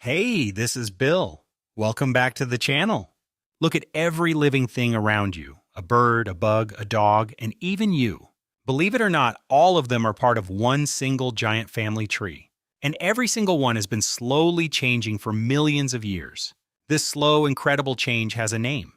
Hey, this is Bill. Welcome back to the channel. Look at every living thing around you, a bird, a bug, a dog, and even you. Believe it or not, all of them are part of one single giant family tree. And every single one has been slowly changing for millions of years. This slow, incredible change has a name.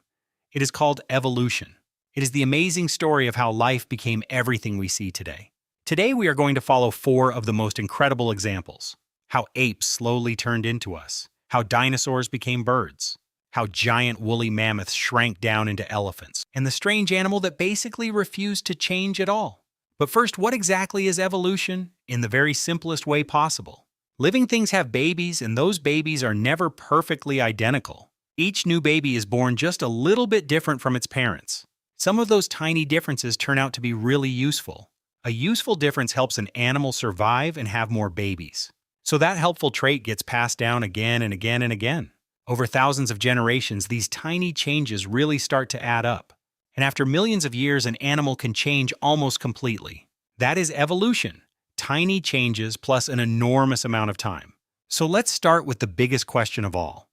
It is called evolution. It is the amazing story of how life became everything we see today. Today we are going to follow four of the most incredible examples. How apes slowly turned into us, how dinosaurs became birds, how giant woolly mammoths shrank down into elephants, and the strange animal that basically refused to change at all. But first, what exactly is evolution in the very simplest way possible? Living things have babies, and those babies are never perfectly identical. Each new baby is born just a little bit different from its parents. Some of those tiny differences turn out to be really useful. A useful difference helps an animal survive and have more babies. So that helpful trait gets passed down again and again and again. Over thousands of generations, these tiny changes really start to add up. And after millions of years, an animal can change almost completely. That is evolution. Tiny changes plus an enormous amount of time. So let's start with the biggest question of all.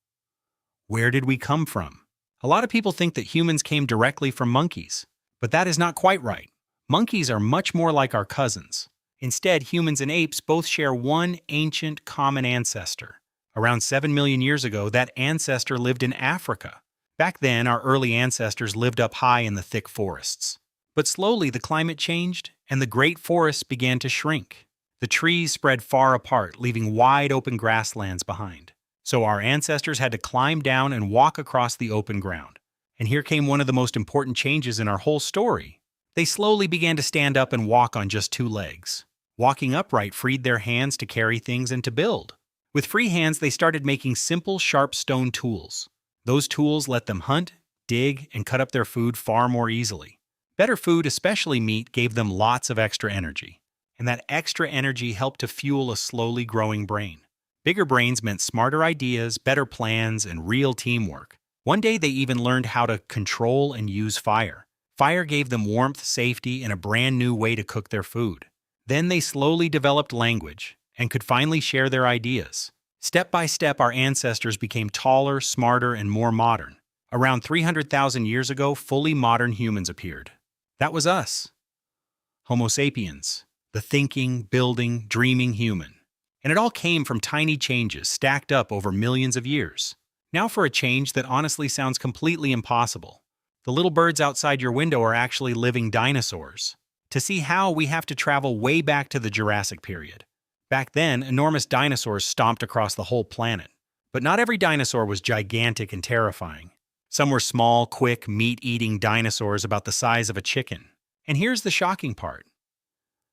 Where did we come from? A lot of people think that humans came directly from monkeys. But that is not quite right. Monkeys are much more like our cousins. Instead, humans and apes both share one ancient common ancestor. Around 7 million years ago, that ancestor lived in Africa. Back then, our early ancestors lived up high in the thick forests. But slowly, the climate changed, and the great forests began to shrink. The trees spread far apart, leaving wide open grasslands behind. So our ancestors had to climb down and walk across the open ground. And here came one of the most important changes in our whole story. They slowly began to stand up and walk on just two legs. Walking upright freed their hands to carry things and to build. With free hands, they started making simple, sharp stone tools. Those tools let them hunt, dig, and cut up their food far more easily. Better food, especially meat, gave them lots of extra energy. And that extra energy helped to fuel a slowly growing brain. Bigger brains meant smarter ideas, better plans, and real teamwork. One day, they even learned how to control and use fire. Fire gave them warmth, safety, and a brand new way to cook their food. Then they slowly developed language and could finally share their ideas. Step by step, our ancestors became taller, smarter, and more modern. Around 300,000 years ago, fully modern humans appeared. That was us. Homo sapiens, the thinking, building, dreaming human. And it all came from tiny changes stacked up over millions of years. Now for a change that honestly sounds completely impossible. The little birds outside your window are actually living dinosaurs. To see how, we have to travel way back to the Jurassic period. Back then, enormous dinosaurs stomped across the whole planet. But not every dinosaur was gigantic and terrifying. Some were small, quick, meat-eating dinosaurs about the size of a chicken. And here's the shocking part.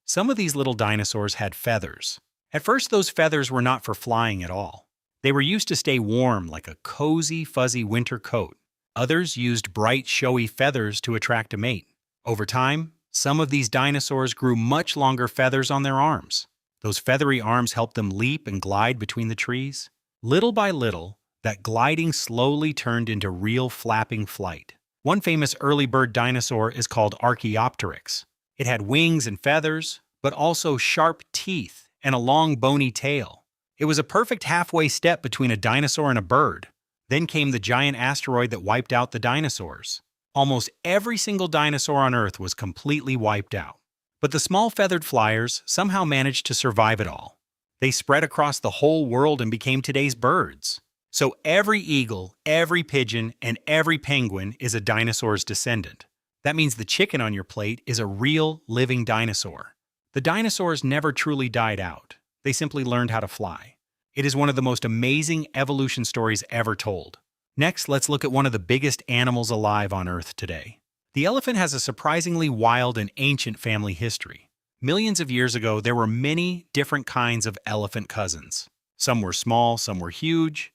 Some of these little dinosaurs had feathers. At first, those feathers were not for flying at all. They were used to stay warm like a cozy, fuzzy winter coat. Others used bright, showy feathers to attract a mate. Over time, some of these dinosaurs grew much longer feathers on their arms. Those feathery arms helped them leap and glide between the trees. Little by little, that gliding slowly turned into real flapping flight. One famous early bird dinosaur is called Archaeopteryx. It had wings and feathers, but also sharp teeth and a long bony tail. It was a perfect halfway step between a dinosaur and a bird. Then came the giant asteroid that wiped out the dinosaurs. Almost every single dinosaur on Earth was completely wiped out. But the small feathered flyers somehow managed to survive it all. They spread across the whole world and became today's birds. So every eagle, every pigeon, and every penguin is a dinosaur's descendant. That means the chicken on your plate is a real, living dinosaur. The dinosaurs never truly died out. They simply learned how to fly. It is one of the most amazing evolution stories ever told. Next, let's look at one of the biggest animals alive on Earth today. The elephant has a surprisingly wild and ancient family history. Millions of years ago, there were many different kinds of elephant cousins. Some were small, some were huge,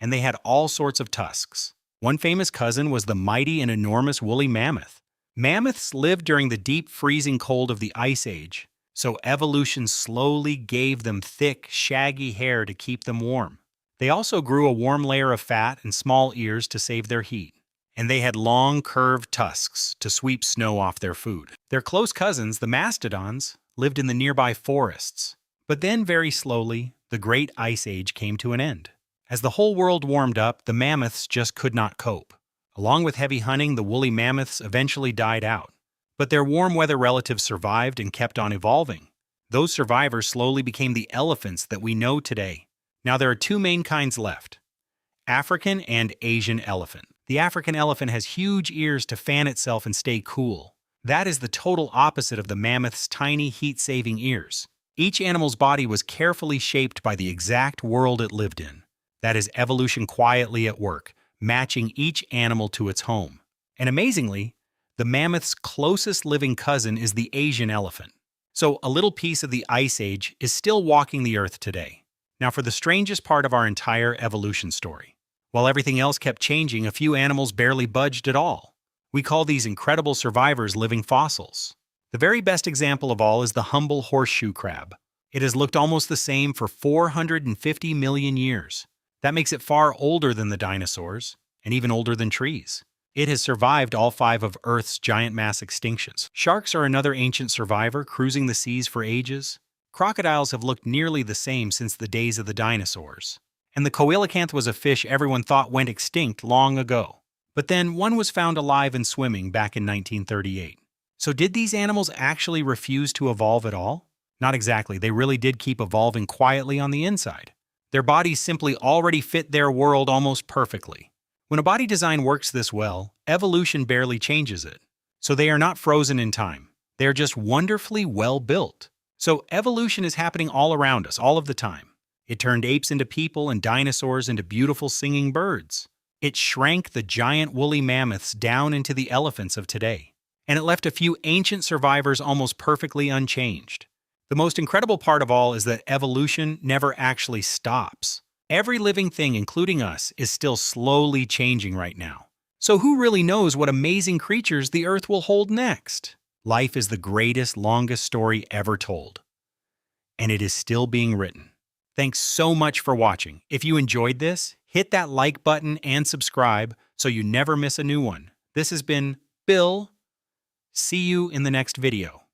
and they had all sorts of tusks. One famous cousin was the mighty and enormous woolly mammoth. Mammoths lived during the deep freezing cold of the Ice Age, so evolution slowly gave them thick, shaggy hair to keep them warm. They also grew a warm layer of fat and small ears to save their heat. And they had long, curved tusks to sweep snow off their food. Their close cousins, the mastodons, lived in the nearby forests. But then, very slowly, the Great Ice Age came to an end. As the whole world warmed up, the mammoths just could not cope. Along with heavy hunting, the woolly mammoths eventually died out. But their warm weather relatives survived and kept on evolving. Those survivors slowly became the elephants that we know today. Now there are two main kinds left: African and Asian elephant. The African elephant has huge ears to fan itself and stay cool. That is the total opposite of the mammoth's tiny heat-saving ears. Each animal's body was carefully shaped by the exact world it lived in. That is evolution quietly at work, matching each animal to its home. And amazingly, the mammoth's closest living cousin is the Asian elephant. So a little piece of the Ice Age is still walking the earth today. Now for the strangest part of our entire evolution story. While everything else kept changing, a few animals barely budged at all. We call these incredible survivors living fossils. The very best example of all is the humble horseshoe crab. It has looked almost the same for 450 million years. That makes it far older than the dinosaurs, and even older than trees. It has survived all 5 of Earth's giant mass extinctions. Sharks are another ancient survivor, cruising the seas for ages. Crocodiles have looked nearly the same since the days of the dinosaurs. And the coelacanth was a fish everyone thought went extinct long ago. But then one was found alive and swimming back in 1938. So did these animals actually refuse to evolve at all? Not exactly. They really did keep evolving quietly on the inside. Their bodies simply already fit their world almost perfectly. When a body design works this well, evolution barely changes it. So they are not frozen in time. They are just wonderfully well built. So evolution is happening all around us, all of the time. It turned apes into people and dinosaurs into beautiful singing birds. It shrank the giant woolly mammoths down into the elephants of today. And it left a few ancient survivors almost perfectly unchanged. The most incredible part of all is that evolution never actually stops. Every living thing, including us, is still slowly changing right now. So who really knows what amazing creatures the Earth will hold next? Life is the greatest, longest story ever told. And it is still being written. Thanks so much for watching. If you enjoyed this, hit that like button and subscribe so you never miss a new one. This has been Bill. See you in the next video.